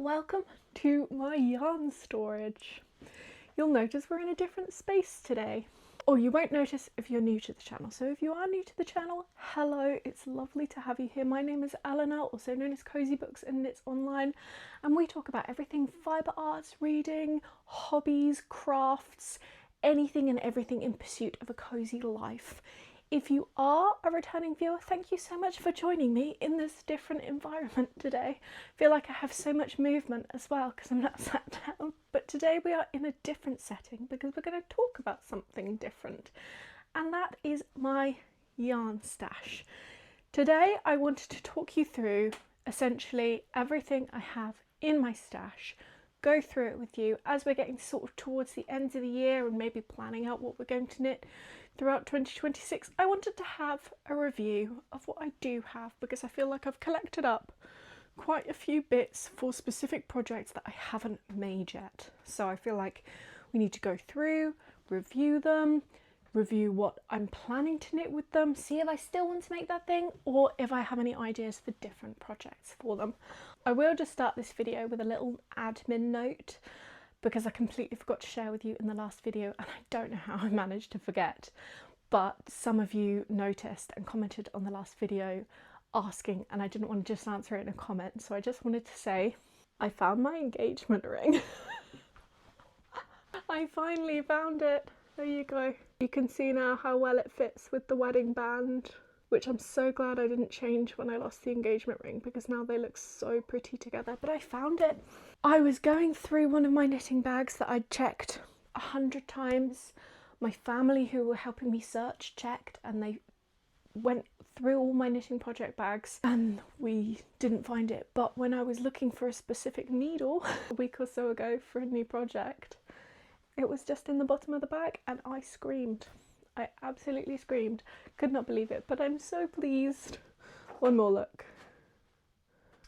welcome to my yarn storage. You'll notice we're in a different space today, or you won't notice if you're new to the channel. So if you are new to the channel, hello, it's lovely to have you here. My name is Eleanor, also known as Cozy Books and Knits Online, and we talk about everything fibre arts, reading, hobbies, crafts, anything and everything in pursuit of a cozy life. If you are a returning viewer, thank you so much for joining me in this different environment today. I feel like I have so much movement as well because I'm not sat down. But today we are in a different setting because we're going to talk about something different. And that is my yarn stash. Today I wanted to talk you through essentially everything I have in my stash, go through it with you as we're getting sort of towards the end of the year and maybe planning out what we're going to knit throughout 2026. I wanted to have a review of what I do have because I feel like I've collected up quite a few bits for specific projects that I haven't made yet. So I feel like we need to go through, review them, review what I'm planning to knit with them, see if I still want to make that thing or if I have any ideas for different projects for them. I will just start this video with a little admin note because I completely forgot to share with you in the last video and I don't know how I managed to forget, but some of you noticed and commented on the last video asking, and I didn't want to just answer it in a comment, so I just wanted to say I found my engagement ring. I finally found it. There you go. You can see now how well it fits with the wedding band, which I'm so glad I didn't change when I lost the engagement ring because now they look so pretty together. But I found it. I was going through one of my knitting bags that I'd checked 100 times. My family who were helping me search checked and they went through all my knitting project bags and we didn't find it. But when I was looking for a specific needle a week or so ago for a new project, it was just in the bottom of the bag and I screamed. I absolutely screamed. Could not believe it, but I'm so pleased. One more look.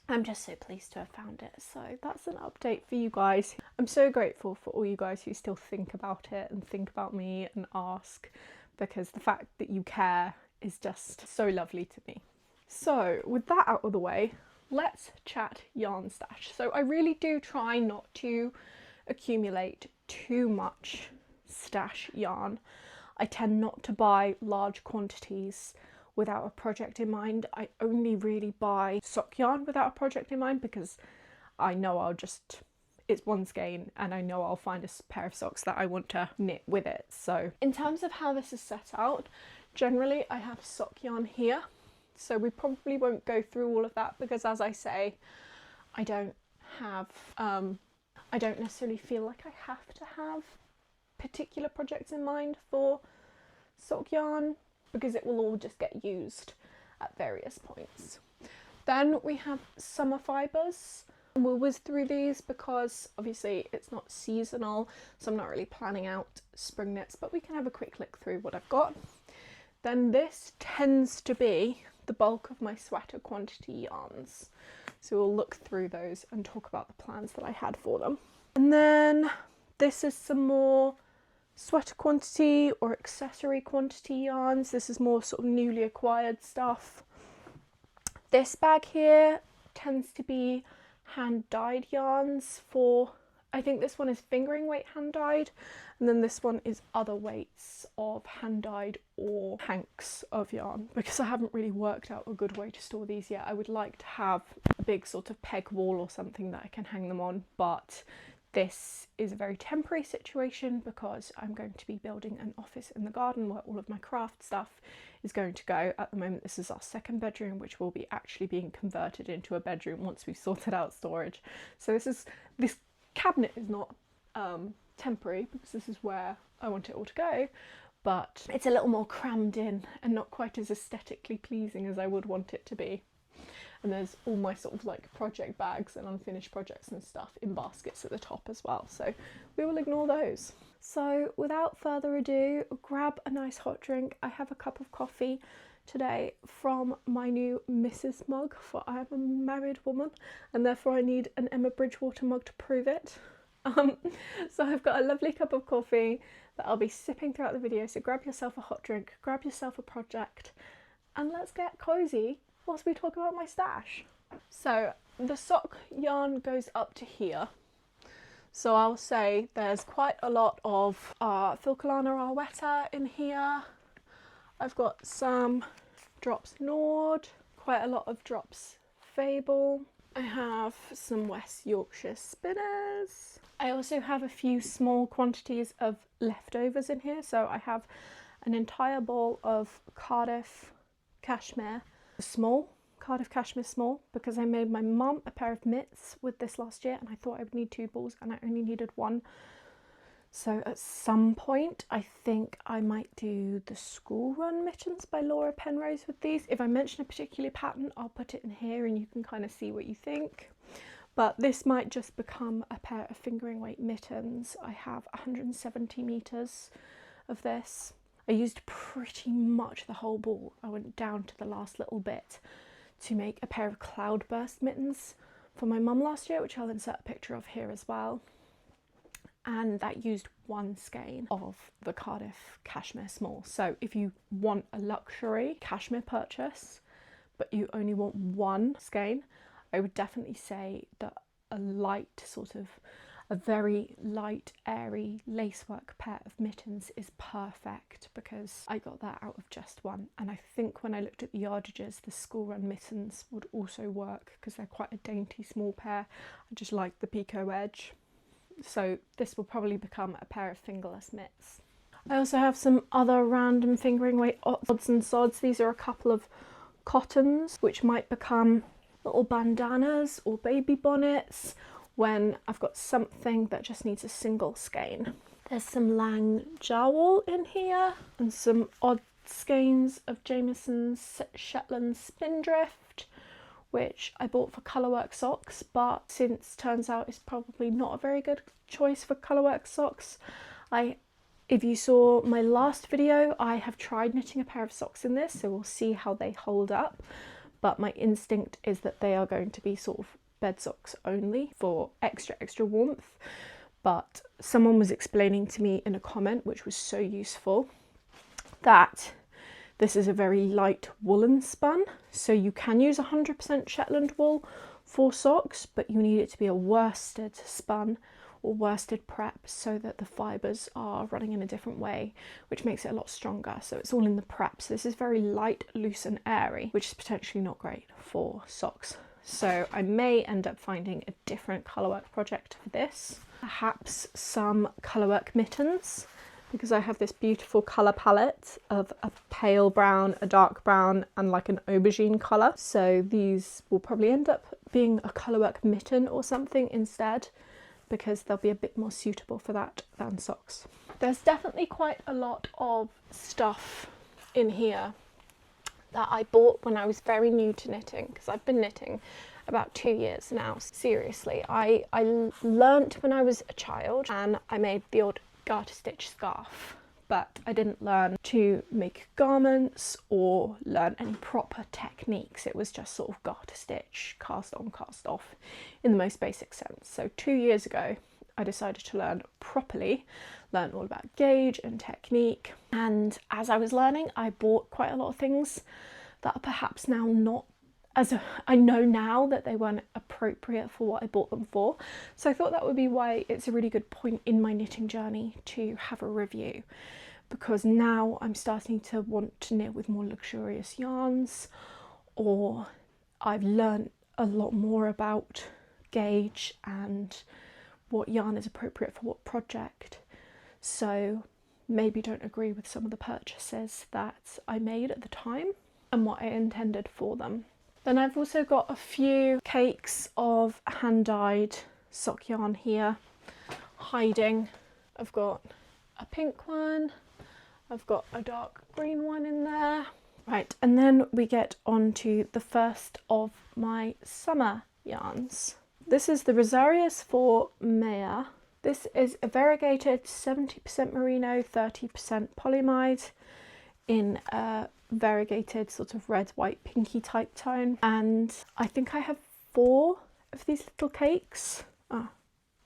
I'm just so pleased to have found it. So that's an update for you guys. I'm so grateful for all you guys who still think about it and think about me and ask, because the fact that you care is just so lovely to me. So with that out of the way, let's chat yarn stash. So I really do try not to accumulate too much stash yarn. I tend not to buy large quantities without a project in mind. I only really buy sock yarn without a project in mind because I know it's one skein and I know I'll find a pair of socks that I want to knit with it. So in terms of how this is set out, generally I have sock yarn here. So we probably won't go through all of that because, as I say, I don't necessarily feel like I have to have particular projects in mind for sock yarn because it will all just get used at various points. Then we have summer fibres. We'll whiz through these because obviously it's not seasonal, so I'm not really planning out spring knits, but we can have a quick look through what I've got. Then this tends to be the bulk of my sweater quantity yarns, so we'll look through those and talk about the plans that I had for them. And then this is some more sweater quantity or accessory quantity yarns. This is more sort of newly acquired stuff. This bag here tends to be hand dyed yarns for, I think this one is fingering weight hand dyed, and then this one is other weights of hand dyed or hanks of yarn, because I haven't really worked out a good way to store these yet. I would like to have a big sort of peg wall or something that I can hang them on, but this is a very temporary situation because I'm going to be building an office in the garden where all of my craft stuff is going to go. At the moment, this is our second bedroom, which will be actually being converted into a bedroom once we've sorted out storage. So this cabinet is not temporary because this is where I want it all to go, but it's a little more crammed in and not quite as aesthetically pleasing as I would want it to be. And there's all my sort of like project bags and unfinished projects and stuff in baskets at the top as well, so we will ignore those. So without further ado, grab a nice hot drink. I have a cup of coffee today from my new Mrs. mug, for I am a married woman and therefore I need an Emma Bridgewater mug to prove it. So I've got a lovely cup of coffee that I'll be sipping throughout the video, so grab yourself a hot drink, grab yourself a project, and let's get cozy whilst we talk about my stash. So the sock yarn goes up to here. So I'll say there's quite a lot of Filcolana Arwetta in here. I've got some Drops Nord, quite a lot of Drops Fable. I have some West Yorkshire Spinners. I also have a few small quantities of leftovers in here. So I have an entire ball of Cardiff Cashmere small. Cardiff Cashmere small, because I made my mum a pair of mitts with this last year and I thought I would need 2 balls and I only needed 1. So at some point I think I might do the school run mittens by Laura Penrose with these. If I mention a particular pattern, I'll put it in here and you can kind of see what you think. But this might just become a pair of fingering weight mittens. I have 170 meters of this. I used pretty much the whole ball. I went down to the last little bit to make a pair of cloudburst mittens for my mum last year, which I'll insert a picture of here as well. And that used 1 skein of the Cardiff Cashmere small. So if you want a luxury cashmere purchase, but you only want 1 skein, I would definitely say that a light sort of, a very light, airy lacework pair of mittens is perfect, because I got that out of just 1. And I think when I looked at the yardages, the school run mittens would also work because they're quite a dainty small pair. I just like the picot edge. So this will probably become a pair of fingerless mitts. I also have some other random fingering weight odds and sods. These are a couple of cottons, which might become little bandanas or baby bonnets when I've got something that just needs a single skein. There's some Lang Jowl in here and some odd skeins of Jamieson's Shetland Spindrift, which I bought for colourwork socks, but since turns out it's probably not a very good choice for colourwork socks. If you saw my last video, I have tried knitting a pair of socks in this, so we'll see how they hold up. But my instinct is that they are going to be sort of bed socks only for extra warmth. But someone was explaining to me in a comment, which was so useful, that this is a very light woolen spun, so you can use 100% Shetland wool for socks, but you need it to be a worsted spun or worsted prep so that the fibres are running in a different way, which makes it a lot stronger. So it's all in the prep. So this is very light, loose and airy, which is potentially not great for socks. So I may end up finding a different colourwork project for this. Perhaps some colourwork mittens, because I have this beautiful colour palette of a pale brown, a dark brown and like an aubergine colour. So these will probably end up being a colourwork mitten or something instead, because they'll be a bit more suitable for that than socks. There's definitely quite a lot of stuff in here that I bought when I was very new to knitting, because I've been knitting about 2 years now. Seriously, I learnt when I was a child and I made the odd garter stitch scarf, but I didn't learn to make garments or learn any proper techniques. It was just sort of garter stitch, cast on, cast off in the most basic sense. So 2 years ago I decided to learn properly, learn all about gauge and technique, and as I was learning I bought quite a lot of things that are perhaps now not, I know now that they weren't appropriate for what I bought them for. So I thought that would be why it's a really good point in my knitting journey to have a review, because now I'm starting to want to knit with more luxurious yarns, or I've learned a lot more about gauge and what yarn is appropriate for what project. So maybe don't agree with some of the purchases that I made at the time and what I intended for them. Then I've also got a few cakes of hand-dyed sock yarn here hiding. I've got a pink one, I've got a dark green one in there. Right, and then we get on to the first of my summer yarns. This is the Rosarius for Maya. This is a variegated 70% merino, 30% polyamide in a variegated sort of red, white, pinky type tone. And I think I have 4 of these little cakes.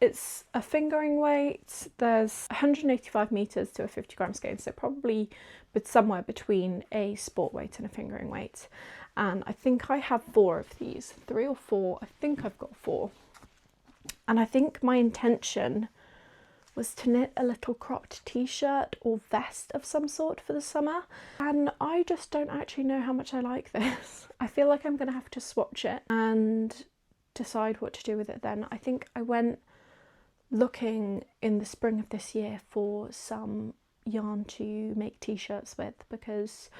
It's a fingering weight. There's 185 meters to a 50 gram skein, so probably but somewhere between a sport weight and a fingering weight. and I think I have 4 of these, 3 or 4, I think I've got 4. And I think my intention was to knit a little cropped t-shirt or vest of some sort for the summer, and I just don't actually know how much I like this. I feel like I'm gonna have to swatch it and decide what to do with it then. I think I went looking in the spring of this year for some yarn to make t-shirts with, because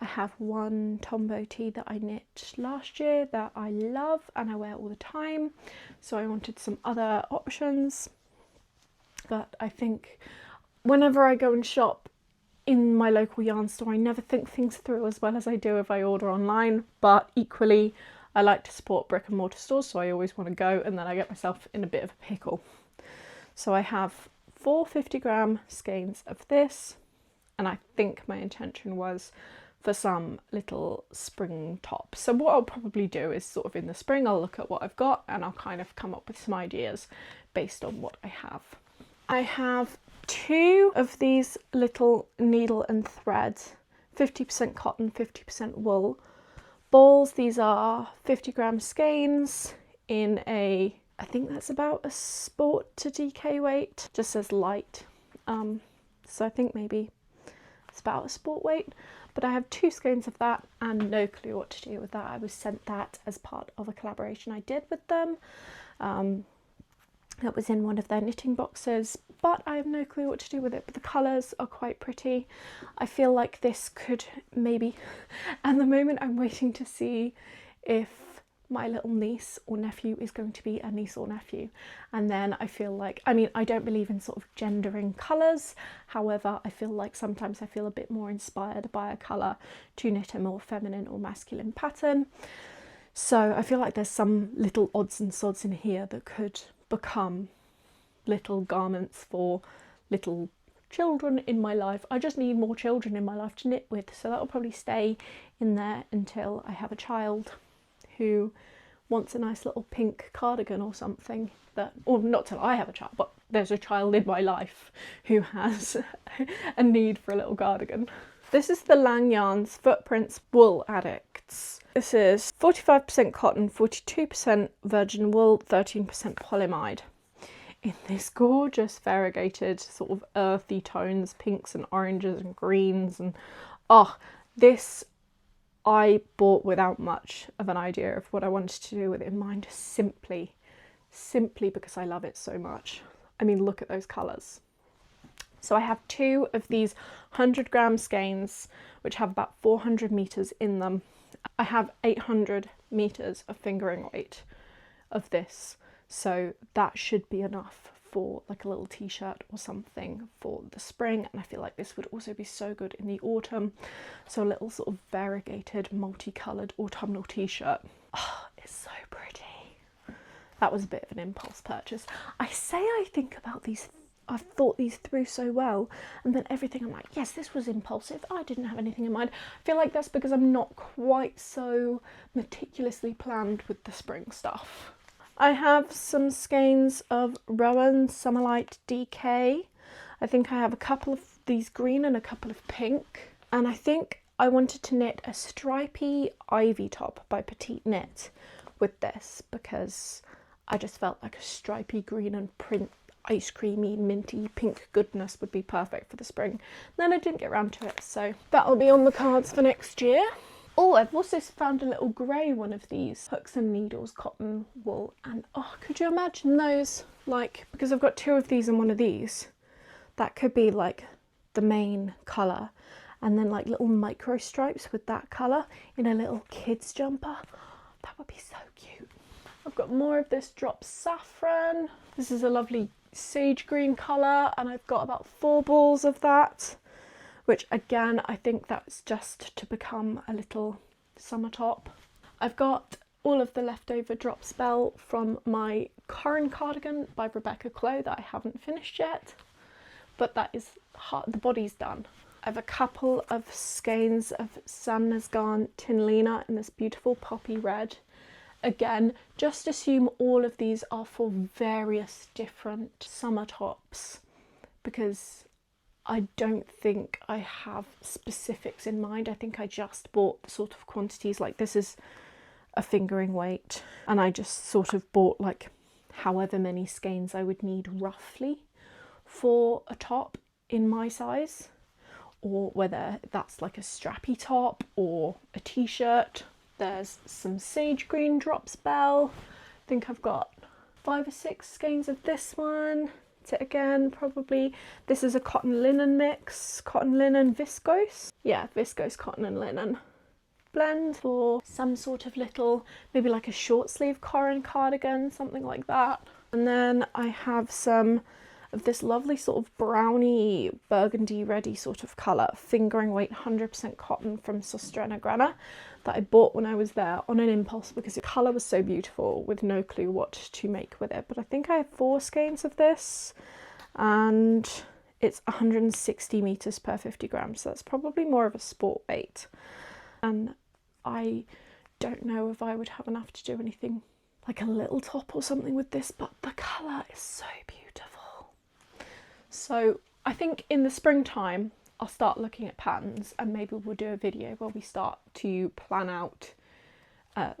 I have one Tombow tee that I knit last year that I love and I wear all the time, so I wanted some other options. But I think whenever I go and shop in my local yarn store, I never think things through as well as I do if I order online, but equally I like to support brick and mortar stores, so I always want to go, and then I get myself in a bit of a pickle. So I have 4 50-gram skeins of this, and I think my intention was for some little spring top. So what I'll probably do is sort of in the spring I'll look at what I've got and I'll kind of come up with some ideas based on what I have. I have 2 of these little needle and thread, 50% cotton, 50% wool balls. These are 50-gram skeins in a, I think that's about a sport to DK weight, just says light. So I think maybe it's about a sport weight, but I have 2 skeins of that and no clue what to do with that. I was sent that as part of a collaboration I did with them. That was in one of their knitting boxes, but I have no clue what to do with it. But the colours are quite pretty. I feel like this could maybe, at the moment I'm waiting to see if my little niece or nephew is going to be a niece or nephew, and then I feel like, I mean, I don't believe in sort of gendering colours, however I feel like sometimes I feel a bit more inspired by a colour to knit a more feminine or masculine pattern. So I feel like there's some little odds and sods in here that could become little garments for little children in my life. I just need more children in my life to knit with, so that'll probably stay in there until I have a child who wants a nice little pink cardigan or something. That, or not till I have a child, but there's a child in my life who has a need for a little cardigan. This is the Lang Yarns Footprints Wool Addicts. This is 45% cotton, 42% virgin wool, 13% polyamide. In this gorgeous variegated sort of earthy tones, pinks and oranges and greens, and oh, this I bought without much of an idea of what I wanted to do with it in mind, simply because I love it so much. I mean, look at those colours. So I have 2 of these 100-gram skeins, which have about 400 metres in them. I have 800 metres of fingering weight of this, so that should be enough for like a little t-shirt or something for the spring, and I feel like this would also be so good in the autumn. So a little sort of variegated, multicoloured autumnal t-shirt. Oh, it's so pretty. That was a bit of an impulse purchase. I say I think about these, I've thought these through so well, and then everything I'm like, yes, this was impulsive, I didn't have anything in mind. I feel like that's because I'm not quite so meticulously planned with the spring stuff. I have some skeins of Rowan Summerlight DK. I think I have a couple of these green and a couple of pink. And I think I wanted to knit a stripy ivy top by Petite Knit with this, because I just felt like a stripy green and print ice creamy minty pink goodness would be perfect for the spring. Then I didn't get around to it, so that'll be on the cards for next year. Oh, I've also found a little grey one of these, hooks and needles, cotton wool, and oh, could you imagine those, like, because I've got 2 of these and 1 of these, that could be like the main colour, and then like little micro stripes with that colour in a little kid's jumper. That would be so cute. I've got more of this drop saffron. This is a lovely sage green colour, and I've got about 4 balls of that, which again, I think that's just to become a little summer top. I've got all of the leftover drop spell from my Corin cardigan by Rebecca Clow that I haven't finished yet, but that is hard, the body's done. I have a couple of skeins of San Nesgarn Tinlina in this beautiful poppy red. Again, just assume all of these are for various different summer tops, because I don't think I have specifics in mind. I think I just bought the sort of quantities, like this is a fingering weight, and I just sort of bought like however many skeins I would need roughly for a top in my size, or whether that's like a strappy top or a t-shirt. There's some sage green drops bell. I think I've got 5 or 6 skeins of this one. It again, probably this is a cotton linen mix, cotton linen viscose. Yeah, viscose cotton and linen blend for some sort of little, maybe like a short sleeve cardigan, something like that. And then I have some of this lovely sort of browny burgundy reddy sort of colour, fingering weight 100% cotton from Sostrena Grana, that I bought when I was there on an impulse because the colour was so beautiful with no clue what to make with it. But I think I have 4 skeins of this, and it's 160 meters per 50 grams, so that's probably more of a sport weight. And I don't know if I would have enough to do anything like a little top or something with this, but the colour is so beautiful. So I think in the springtime I'll start looking at patterns, and maybe we'll do a video where we start to plan out,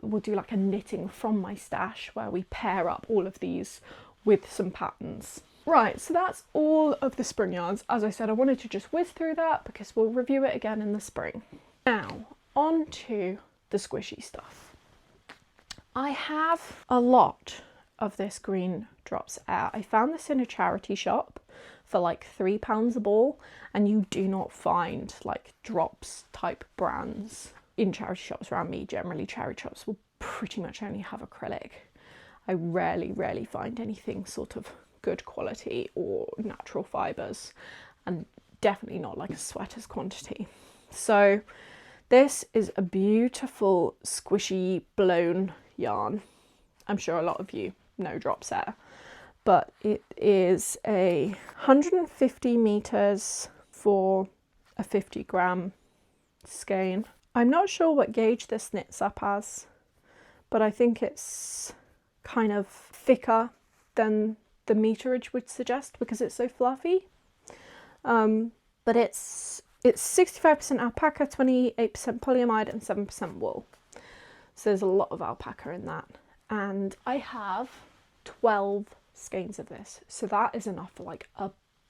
we'll do like a knitting from my stash where we pair up all of these with some patterns. Right, so that's all of the spring yarns. As I said, I wanted to just whiz through that because we'll review it again in the spring. Now, on to the squishy stuff. I have a lot of this green drops air. I found this in a charity shop for like £3 a ball, and you do not find like drops type brands in charity shops around me. Generally charity shops will pretty much only have acrylic. I rarely find anything sort of good quality or natural fibres, and definitely not like a sweater's quantity. So this is a beautiful squishy blown yarn. I'm sure a lot of you know drops air, but it is a 150 meters for a 50 gram skein. I'm not sure what gauge this knits up as, but I think it's kind of thicker than the meterage would suggest because it's so fluffy. But it's 65% alpaca, 28% polyamide and 7% wool. So there's a lot of alpaca in that. And I have 12 skeins of this. So that is enough for like a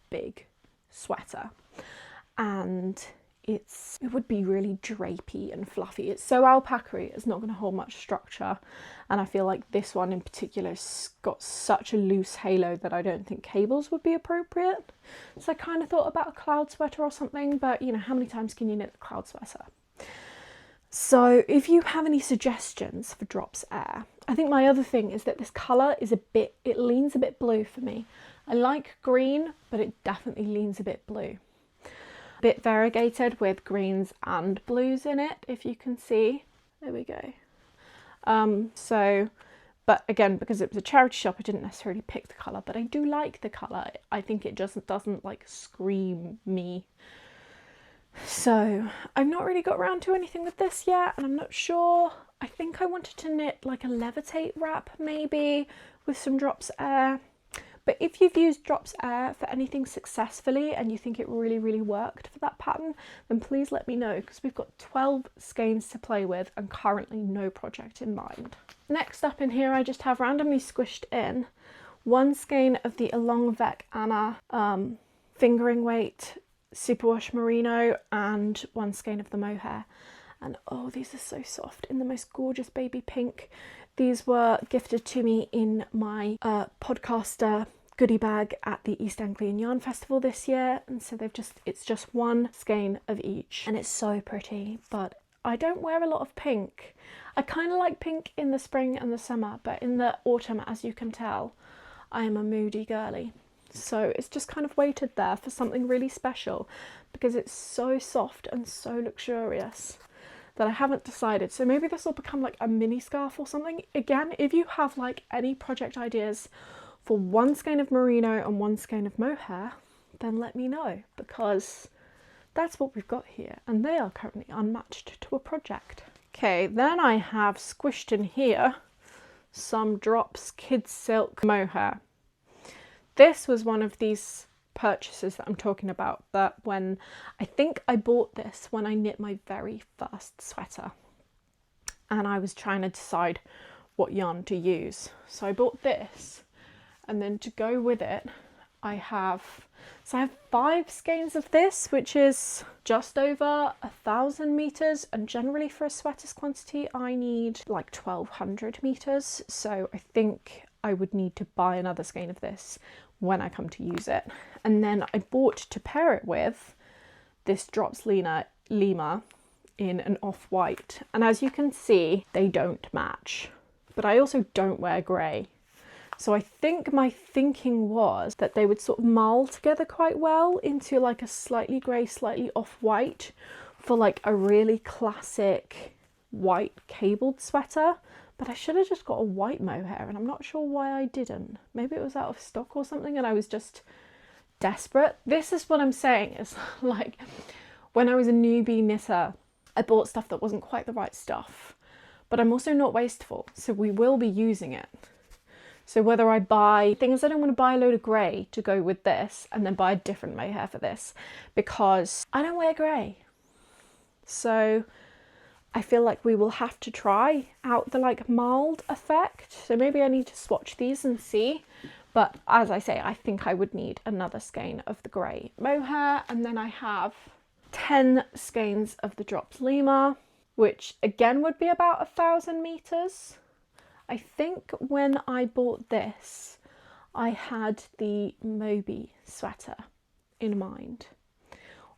big sweater. And it would be really drapey and fluffy. It's so alpaca-y, it's not going to hold much structure. And I feel like this one in particular has got such a loose halo that I don't think cables would be appropriate. So I kind of thought about a cloud sweater or something, but you know, how many times can you knit a cloud sweater? So if you have any suggestions for drops air, I think my other thing is that this colour is it leans a bit blue for me. I like green, but it definitely leans a bit blue. Bit variegated with greens and blues in it, if you can see. There we go. But again, because it was a charity shop, I didn't necessarily pick the colour, but I do like the colour. I think it just doesn't like scream me. So I've not really got around to anything with this yet, and I'm not sure. I think I wanted to knit like a levitate wrap maybe with some drops air. But if you've used drops air for anything successfully and you think it really worked for that pattern, then please let me know, because we've got 12 skeins to play with and currently no project in mind. Next up in here, I just have randomly squished in 1 skein of the Along Vec Anna fingering weight superwash merino and 1 skein of the mohair. And oh, these are so soft in the most gorgeous baby pink. These were gifted to me in my podcaster goodie bag at the East Anglian Yarn Festival this year, and so it's just 1 skein of each, and it's so pretty. But I don't wear a lot of pink. I kind of like pink in the spring and the summer, but in the autumn, as you can tell, I am a moody girly. So it's just kind of waited there for something really special because it's so soft and so luxurious that I haven't decided. So maybe this will become like a mini scarf or something. Again, if you have like any project ideas for 1 skein of merino and 1 skein of mohair, then let me know, because that's what we've got here and they are currently unmatched to a project. Okay, then I have squished in here some drops kids silk mohair. This was one of these purchases that I'm talking about, that when I think I bought this when I knit my very first sweater and I was trying to decide what yarn to use. So I bought this, and then to go with it I have 5 skeins of this, which is just over 1,000 meters, and generally for a sweater's quantity I need like 1,200 meters, so I think I would need to buy another skein of this when I come to use it. And then I bought, to pair it with, this Drops Lima in an off-white, and as you can see they don't match, but I also don't wear grey. So I think my thinking was that they would sort of mull together quite well into like a slightly grey, slightly off-white for like a really classic white cabled sweater. But I should have just got a white mohair, and I'm not sure why I didn't. Maybe it was out of stock or something and I was just desperate. This is what I'm saying, is like when I was a newbie knitter, I bought stuff that wasn't quite the right stuff. But I'm also not wasteful, so we will be using it. So whether I buy things, I don't want to buy a load of grey to go with this and then buy a different mohair for this, because I don't wear grey. So I feel like we will have to try out the like mould effect. So maybe I need to swatch these and see. But as I say, I think I would need another skein of the grey mohair. And then I have 10 skeins of the Drops Lima, which again would be about 1,000 meters. I think when I bought this, I had the Moby sweater in mind,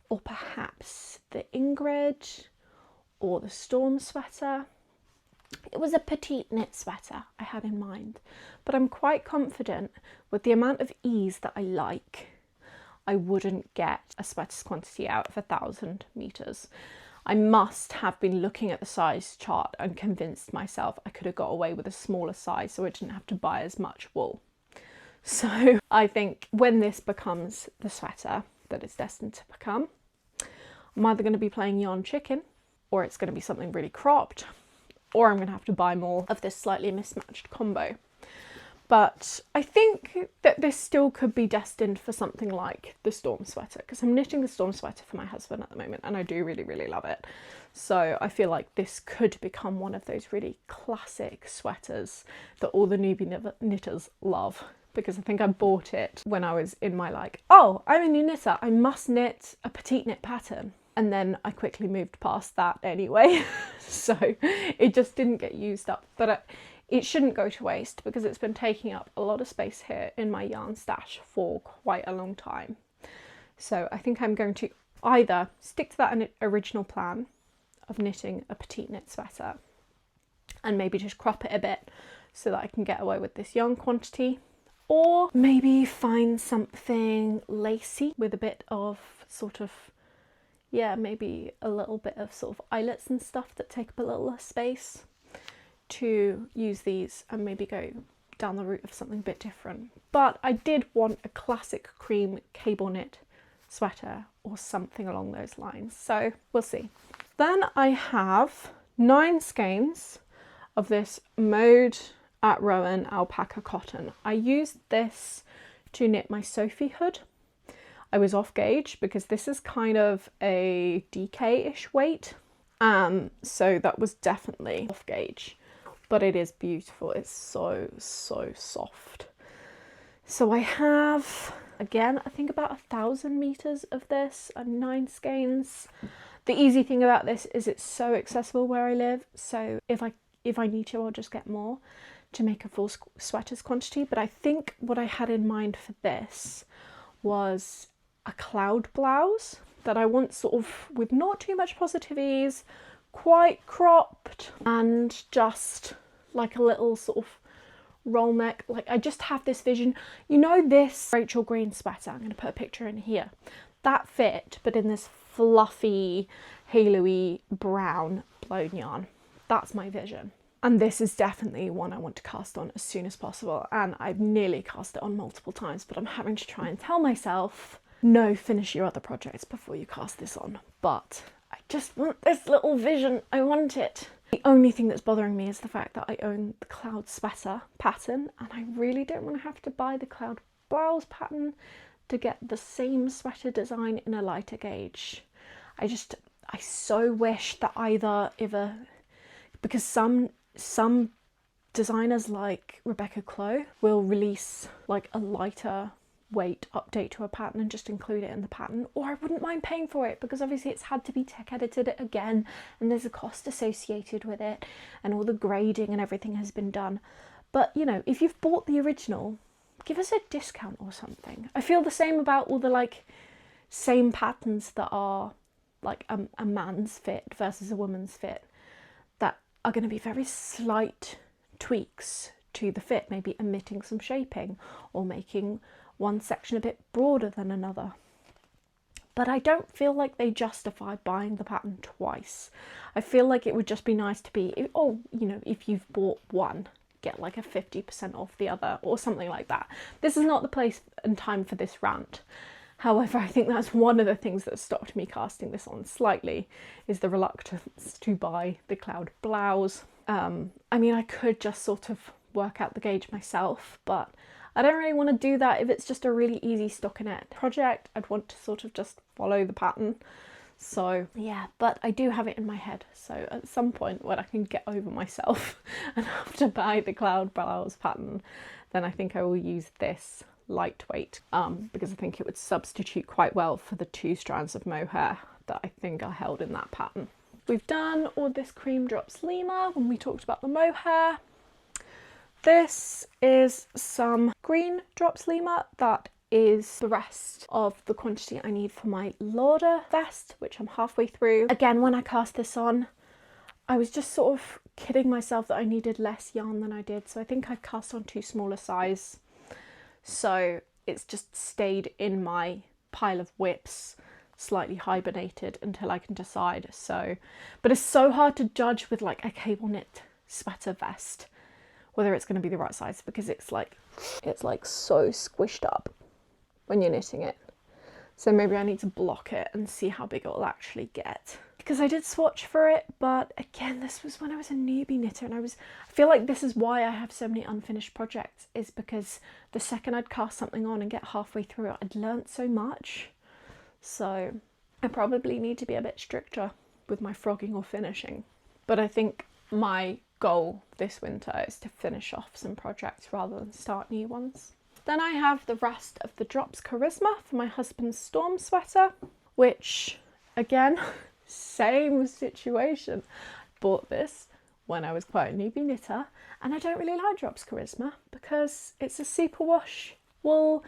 or perhaps the Ingrid or the Storm sweater. It was a petite knit sweater I had in mind, but I'm quite confident with the amount of ease that I like, I wouldn't get a sweater's quantity out of 1,000 meters. I must have been looking at the size chart and convinced myself I could have got away with a smaller size so I didn't have to buy as much wool. So I think when this becomes the sweater that it's destined to become, I'm either going to be playing yarn chicken, or it's going to be something really cropped, or I'm going to have to buy more of this slightly mismatched combo. But I think that this still could be destined for something like the Storm sweater, because I'm knitting the Storm sweater for my husband at the moment and I do really, really love it. So I feel like this could become one of those really classic sweaters that all the newbie knitters love, because I think I bought it when I was in my like, oh, I'm a new knitter, I must knit a petite knit pattern. And then I quickly moved past that anyway. So it just didn't get used up. But it shouldn't go to waste, because it's been taking up a lot of space here in my yarn stash for quite a long time. So I think I'm going to either stick to that original plan of knitting a petite knit sweater and maybe just crop it a bit so that I can get away with this yarn quantity, or maybe find something lacy with a bit of sort of, yeah, maybe a little bit of sort of eyelets and stuff that take up a little less space, to use these and maybe go down the route of something a bit different. But I did want a classic cream cable knit sweater or something along those lines, so we'll see. Then I have 9 skeins of this Mode at Rowan alpaca cotton. I used this to knit my Sophie hood. I was off gauge because this is kind of a DK-ish weight, so that was definitely off gauge. But it is beautiful. It's so, so soft. So I have, again, I think about 1,000 meters of this and 9 skeins. The easy thing about this is it's so accessible where I live. So if I need to, I'll just get more to make a full sweater's quantity. But I think what I had in mind for this was a cloud blouse that I want sort of with not too much positive ease, quite cropped, and just like a little sort of roll neck. Like, I just have this vision, you know, this Rachel Green sweater, I'm going to put a picture in here, that fit, but in this fluffy halo-y brown blown yarn. That's my vision, and this is definitely one I want to cast on as soon as possible. And I've nearly cast it on multiple times, but I'm having to try and tell myself, no, finish your other projects before you cast this on. But I just want this little vision. I want it. The only thing that's bothering me is the fact that I own the cloud sweater pattern, and I really don't want to have to buy the cloud blouse pattern. to get the same sweater design in a lighter gauge. I so wish that because some designers like Rebecca Clow will release like a lighter weight update to a pattern and just include it in the pattern, or I wouldn't mind paying for it, because obviously it's had to be tech edited again and there's a cost associated with it and all the grading and everything has been done. But you know, if you've bought the original, give us a discount or something. I feel the same about all the like same patterns that are like a man's fit versus a woman's fit, that are going to be very slight tweaks to the fit, maybe omitting some shaping or making one section a bit broader than another. But I don't feel like they justify buying the pattern twice. I feel like it would just be nice to be, oh, you know, if you've bought one, get like a 50% off the other or something like that. This is not the place and time for this rant. However, I think that's one of the things that stopped me casting this on slightly, is the reluctance to buy the cloud blouse. I mean, I could just sort of work out the gauge myself, but I don't really want to do that if it's just a really easy stockinette project. I'd want to sort of just follow the pattern. So yeah, but I do have it in my head. So at some point when I can get over myself and have to buy the cloud blouse pattern, then I think I will use this lightweight, because I think it would substitute quite well for the 2 strands of mohair that I think are held in that pattern. We've done all this cream drops Lima when we talked about the mohair. This is some green drops Lima. That is the rest of the quantity I need for my Lauder vest, which I'm halfway through. Again, when I cast this on, I was just sort of kidding myself that I needed less yarn than I did. So I think I've cast on 2 smaller size. So it's just stayed in my pile of whips, slightly hibernated until I can decide. So, but it's so hard to judge with like a cable knit sweater vest whether it's going to be the right size, because it's like so squished up when you're knitting it. So maybe I need to block it and see how big it will actually get, because I did swatch for it, but again, this was when I was a newbie knitter, and I feel like this is why I have so many unfinished projects, is because the second I'd cast something on and get halfway through it, I'd learnt so much. So I probably need to be a bit stricter with my frogging or finishing. But I think my goal this winter is to finish off some projects rather than start new ones. Then I have the rest of the Drops Charisma for my husband's storm sweater, which again, same situation. Bought this when I was quite a newbie knitter, and I don't really like Drops Charisma because it's a superwash wool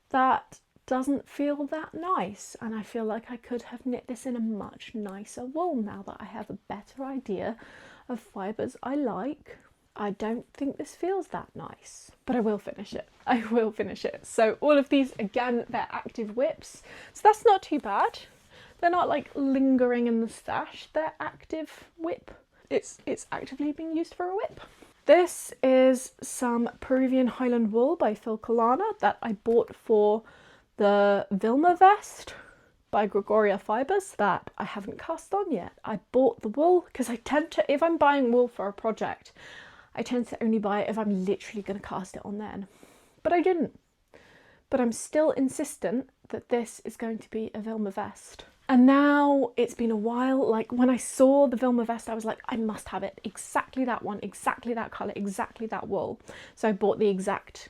that doesn't feel that nice, and I feel like I could have knit this in a much nicer wool now that I have a better idea of fibres I like. I don't think this feels that nice, but I will finish it. I will finish it. So all of these, again, they're active whips, so that's not too bad. They're not like lingering in the stash, they're active whip. It's actively being used for a whip. This is some Peruvian Highland wool by Phil Kalana that I bought for the Vilma vest by Gregoria Fibres that I haven't cast on yet. I bought the wool because I tend to, if I'm buying wool for a project, I tend to only buy it if I'm literally going to cast it on then. But I didn't. But I'm still insistent that this is going to be a Vilma vest. And now it's been a while, like when I saw the Vilma vest, I was like, I must have it. Exactly that one, exactly that colour, exactly that wool. So I bought the exact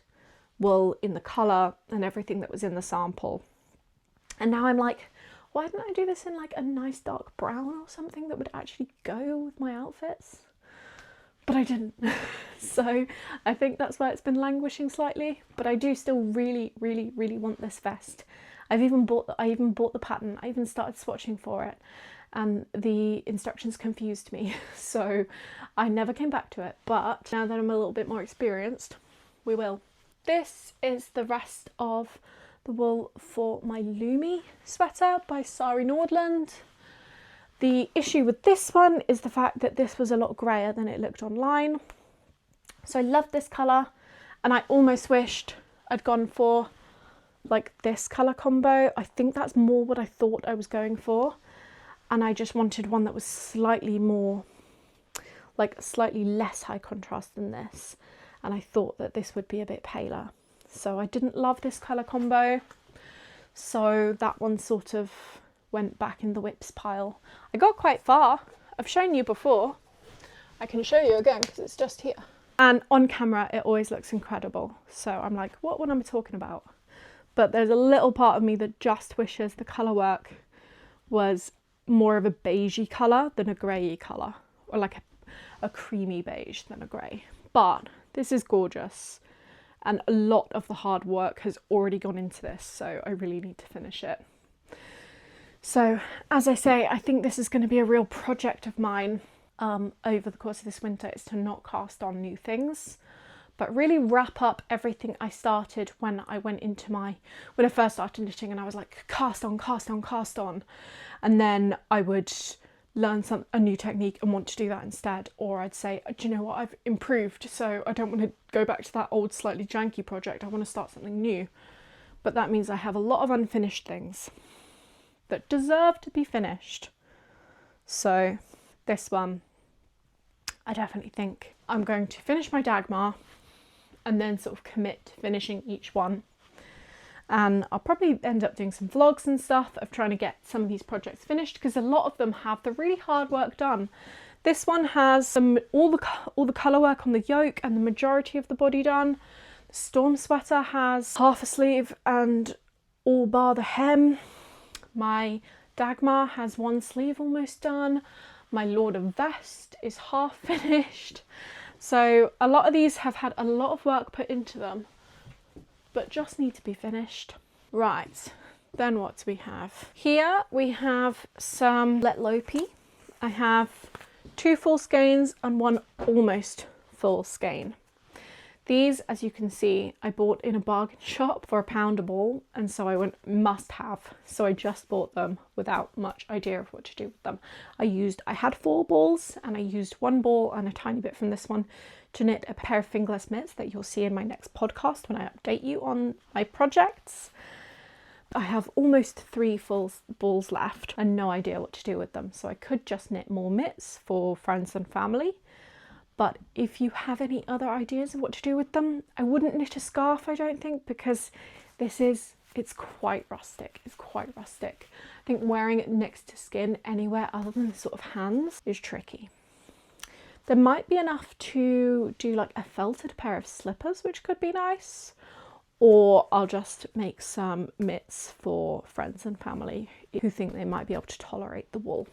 wool in the colour and everything that was in the sample. And now I'm like, why didn't I do this in like a nice dark brown or something that would actually go with my outfits? But I didn't. So I think that's why it's been languishing slightly, but I do still really, really, really want this vest. I even bought the pattern. I even started swatching for it, and the instructions confused me. So I never came back to it, but now that I'm a little bit more experienced, we will. This is the rest of the wool for my Lumi sweater by Sari Nordland. The issue with this one is the fact that this was a lot grayer than it looked online. So I love this colour, and I almost wished I'd gone for like this colour combo. I think that's more what I thought I was going for, and I just wanted one that was slightly more, like slightly less high contrast than this, and I thought that this would be a bit paler. So I didn't love this colour combo, So that one sort of went back in the whips pile. I got quite far. I've shown you before. I can show you again because it's just here. And on camera, it always looks incredible. So I'm like, what am I talking about? But there's a little part of me that just wishes the colour work was more of a beigey colour than a grey colour, or like a creamy beige than a grey. But this is gorgeous, and a lot of the hard work has already gone into this, so I really need to finish it. So as I say, I think this is going to be a real project of mine over the course of this winter, is to not cast on new things, but really wrap up everything I started when I first started knitting, and I was like, cast on, cast on, cast on. And then I would learn a new technique and want to do that instead. Or I'd say, do you know what, I've improved, so I don't want to go back to that old slightly janky project. I want to start something new. But that means I have a lot of unfinished things that deserve to be finished. So this one, I definitely think I'm going to finish my Dagmar and then sort of commit to finishing each one. And I'll probably end up doing some vlogs and stuff of trying to get some of these projects finished, because a lot of them have the really hard work done. This one has all the colour work on the yoke and the majority of the body done. The Storm Sweater has half a sleeve and all bar the hem. My Dagmar has one sleeve almost done. My Lord of Vest is half finished. So a lot of these have had a lot of work put into them, but just need to be finished. Right, then what do we have? Here we have some Let Lopey. I have 2 full skeins and 1 almost full skein. These, as you can see, I bought in a bargain shop for £1 a ball, and so I went must have. So I just bought them without much idea of what to do with them. I had 4 balls, and I used 1 ball and a tiny bit from this one to knit a pair of fingerless mitts that you'll see in my next podcast when I update you on my projects. I have almost 3 full balls left and no idea what to do with them. So I could just knit more mitts for friends and family. But if you have any other ideas of what to do with them, I wouldn't knit a scarf, I don't think, because it's quite rustic. It's quite rustic. I think wearing it next to skin anywhere other than the sort of hands is tricky. There might be enough to do like a felted pair of slippers, which could be nice. Or I'll just make some mitts for friends and family who think they might be able to tolerate the wool.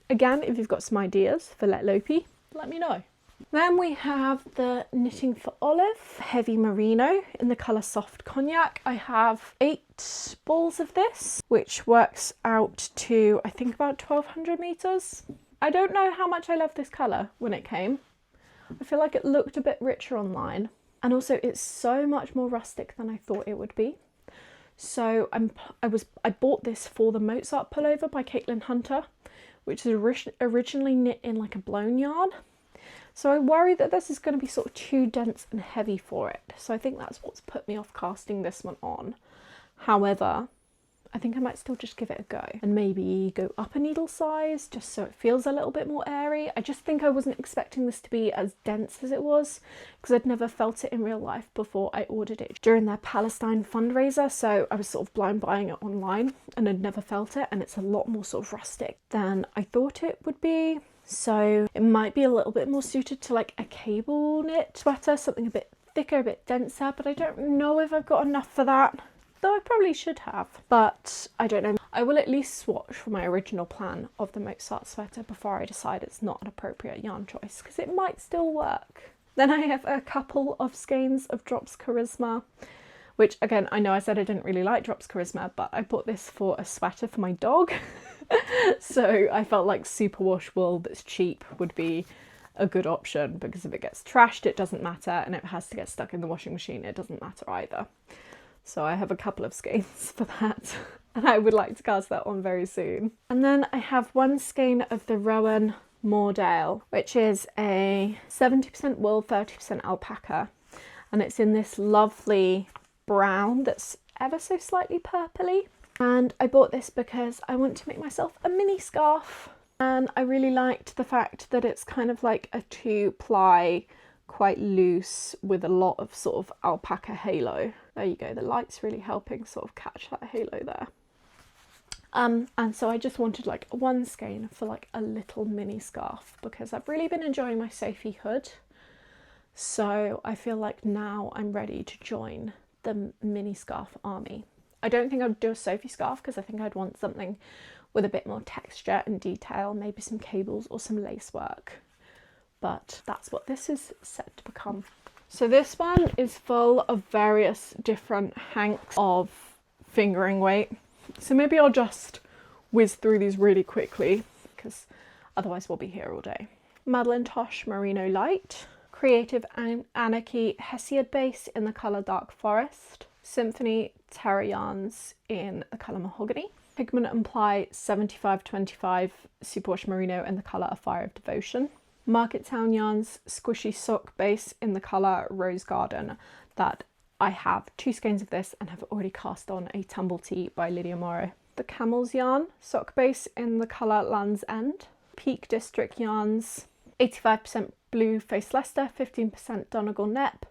Again, if you've got some ideas for Let Lopey, let me know. Then we have the Knitting for Olive Heavy Merino in the colour Soft Cognac. I have 8 balls of this, which works out to, I think, about 1200 metres. I don't know how much I love this colour when it came. I feel like it looked a bit richer online. And also it's so much more rustic than I thought it would be. So I bought this for the Mozart pullover by Caitlin Hunter, which is originally knit in like a blown yarn. So I worry that this is going to be sort of too dense and heavy for it. So I think that's what's put me off casting this one on. However, I think I might still just give it a go and maybe go up a needle size just so it feels a little bit more airy. I just think I wasn't expecting this to be as dense as it was because I'd never felt it in real life before I ordered it during their Palestine fundraiser. So I was sort of blind buying it online and I'd never felt it, and it's a lot more sort of rustic than I thought it would be. So it might be a little bit more suited to like a cable knit sweater, something a bit thicker, a bit denser, but I don't know if I've got enough for that. Though I probably should have, but I don't know. I will at least swatch for my original plan of the Mozart sweater before I decide it's not an appropriate yarn choice, because it might still work. Then I have a couple of skeins of Drops Charisma, which again, I know I said I didn't really like Drops Charisma, but I bought this for a sweater for my dog. So I felt like superwash wool that's cheap would be a good option, because if it gets trashed, it doesn't matter, and if it has to get stuck in the washing machine, it doesn't matter either. So I have a couple of skeins for that, and I would like to cast that on very soon. And then I have 1 skein of the Rowan Moordale, which is a 70% wool, 30% alpaca, and it's in this lovely brown that's ever so slightly purpley. And I bought this because I want to make myself a mini scarf, and I really liked the fact that it's kind of like a 2-ply, quite loose, with a lot of sort of alpaca halo. There you go, the light's really helping sort of catch that halo there. And so I just wanted like one skein for like a little mini scarf, because I've really been enjoying my Sophie hood. So I feel like now I'm ready to join the mini scarf army. I don't think I'd do a Sophie scarf because I think I'd want something with a bit more texture and detail, maybe some cables or some lace work. But that's what this is set to become. So this one is full of various different hanks of fingering weight. So maybe I'll just whiz through these really quickly because otherwise we'll be here all day. Madeline Tosh Merino Light, Creative Anarchy Hesiod base in the colour Dark Forest, Symphony Terra yarns in the colour Mahogany, Pigment and Ply 7525 Superwash Merino in the colour A Fire of Devotion, Market Town yarns Squishy Sock base in the colour Rose Garden, that I have 2 skeins of this and have already cast on a Tumble Tea by Lydia Morrow. The Camels yarn sock base in the colour Land's End, Peak District yarns 85% Blue Face Leicester, 15% Donegal Nep,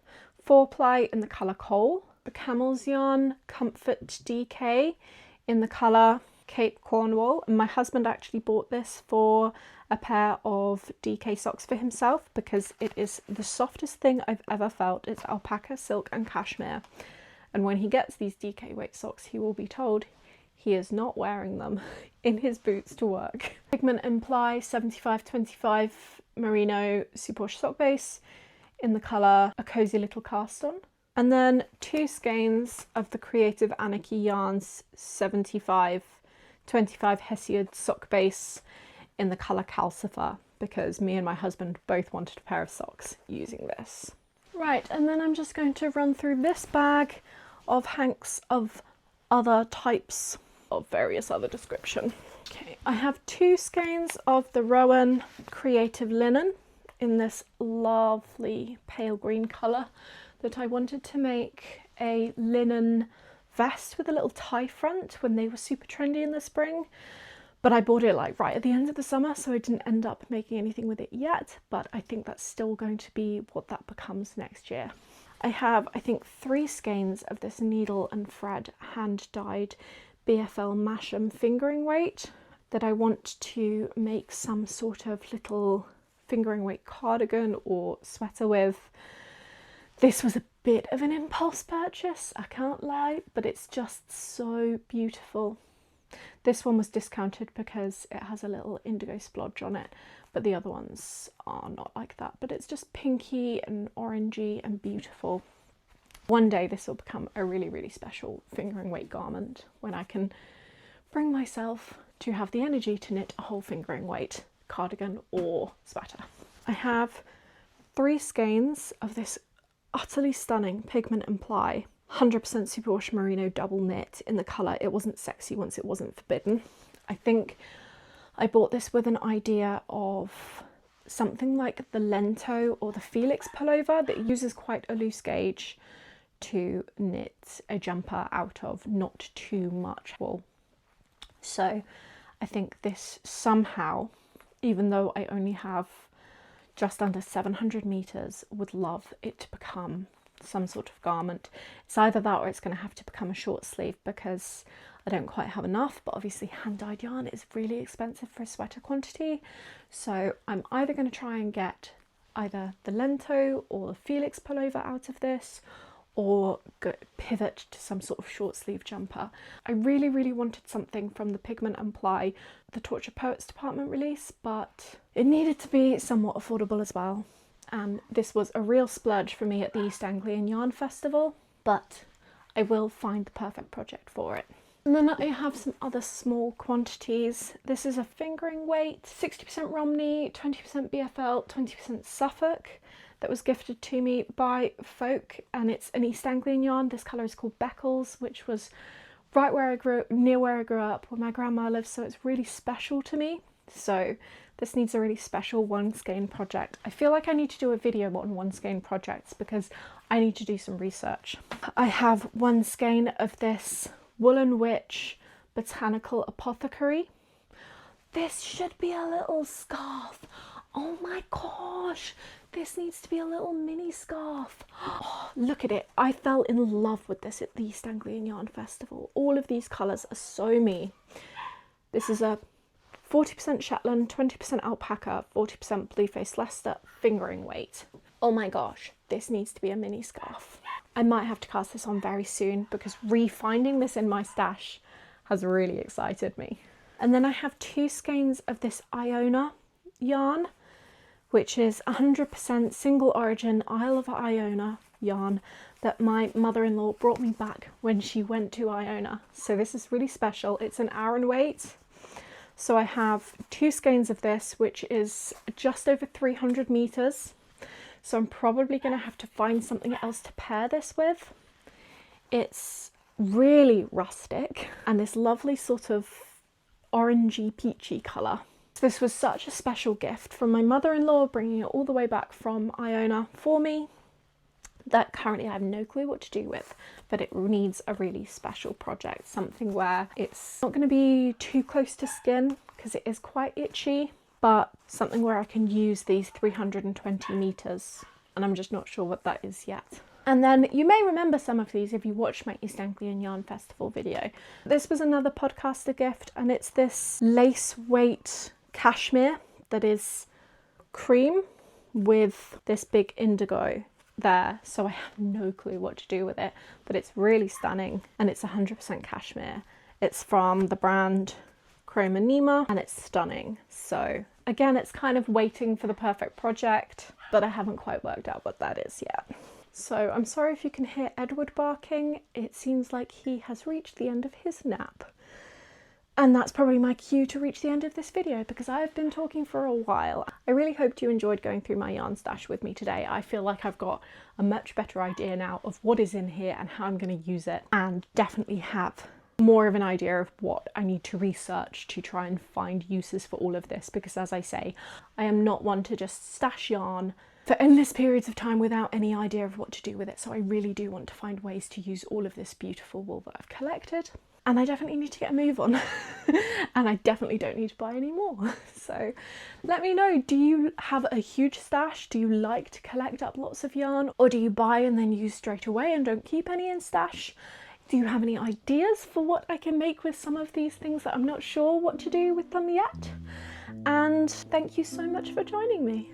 4-ply in the colour Coal, the Camels yarn Comfort DK in the colour Cape Cornwall, and my husband actually bought this for a pair of DK socks for himself because it is the softest thing I've ever felt. It's alpaca, silk and cashmere, and when he gets these DK weight socks he will be told he is not wearing them in his boots to work. Pigment and Ply 7525 Merino Superwash sock base in the colour A Cozy Little Cast On, and then 2 skeins of the Creative Anarchy yarns 7525 Hesiod sock base in the colour Calcifer, because me and my husband both wanted a pair of socks using this. Right, and then I'm just going to run through this bag of hanks of other types of various other description. Okay, I have 2 skeins of the Rowan Creative Linen in this lovely pale green colour that I wanted to make a linen vest with a little tie front when they were super trendy in the spring. But I bought it like right at the end of the summer, so I didn't end up making anything with it yet, but I think that's still going to be what that becomes next year. I have, I think, 3 skeins of this needle and thread hand dyed BFL Masham fingering weight that I want to make some sort of little fingering weight cardigan or sweater with. This was a bit of an impulse purchase, I can't lie, but it's just so beautiful. This one was discounted because it has a little indigo splodge on it, but the other ones are not like that. But it's just pinky and orangey and beautiful. One day this will become a really, really special fingering weight garment when I can bring myself to have the energy to knit a whole fingering weight cardigan or sweater. I have 3 skeins of this utterly stunning Pigment and Ply 100% Superwash Merino double knit in the colour It Wasn't Sexy Once It Wasn't Forbidden. I think I bought this with an idea of something like the Lento or the Felix pullover that uses quite a loose gauge to knit a jumper out of, not too much wool. So I think this somehow, even though I only have just under 700 meters, would love it to become some sort of garment. It's either that or it's going to have to become a short sleeve because I don't quite have enough, but obviously hand-dyed yarn is really expensive for a sweater quantity. So I'm either going to try and get either the Lento or the Felix pullover out of this, or pivot to some sort of short sleeve jumper. I really, really wanted something from the Pigment and Ply, the Torture Poets department release, but it needed to be somewhat affordable as well. And this was a real splurge for me at the East Anglian Yarn Festival, but I will find the perfect project for it. And then I have some other small quantities. This is a fingering weight, 60% Romney, 20% BFL, 20% Suffolk, that was gifted to me by Folk, and it's an East Anglian yarn. This colour is called Beccles, which was right where I grew, near where I grew up, where my grandma lives, so it's really special to me. So this needs a really special one skein project. I feel like I need to do a video on one skein projects because I need to do some research. I have 1 skein of this Woolen Witch Botanical Apothecary. This should be a little scarf. Oh my gosh, This needs to be a little mini scarf. Oh, look at it. I fell in love with this at the East Anglian Yarn Festival. All of these colours are so me. This is a 40% Shetland, 20% alpaca, 40% Blueface Leicester fingering weight. Oh my gosh, this needs to be a mini scarf. I might have to cast this on very soon because re-finding this in my stash has really excited me. And then I have 2 skeins of this Iona yarn, which is 100% single origin Isle of Iona yarn that my mother-in-law brought me back when she went to Iona. So this is really special. It's an Aran weight. So I have 2 skeins of this, which is just over 300 meters. So I'm probably going to have to find something else to pair this with. It's really rustic and this lovely sort of orangey peachy colour. This was such a special gift from my mother-in-law, bringing it all the way back from Iona for me, that currently I have no clue what to do with, but it needs a really special project, something where it's not going to be too close to skin because it is quite itchy, but something where I can use these 320 meters, and I'm just not sure what that is yet. And then you may remember some of these if you watched my East Anglian Yarn Festival video. This was another podcaster gift, and it's this lace weight cashmere that is cream with this big indigo there. So I have no clue what to do with it, but it's really stunning, and it's 100% cashmere. It's from the brand Chroma Nima, and it's stunning. So again, it's kind of waiting for the perfect project, but I haven't quite worked out what that is yet. So I'm sorry if you can hear Edward barking. It seems like he has reached the end of his nap. And that's probably my cue to reach the end of this video because I've been talking for a while. I really hoped you enjoyed going through my yarn stash with me today. I feel like I've got a much better idea now of what is in here and how I'm going to use it, and definitely have more of an idea of what I need to research to try and find uses for all of this, because as I say, I am not one to just stash yarn for endless periods of time without any idea of what to do with it. So I really do want to find ways to use all of this beautiful wool that I've collected. And I definitely need to get a move on. And I definitely don't need to buy any more. So let me know, do you have a huge stash? Do you like to collect up lots of yarn? Or do you buy and then use straight away and don't keep any in stash? Do you have any ideas for what I can make with some of these things that I'm not sure what to do with them yet? And thank you so much for joining me.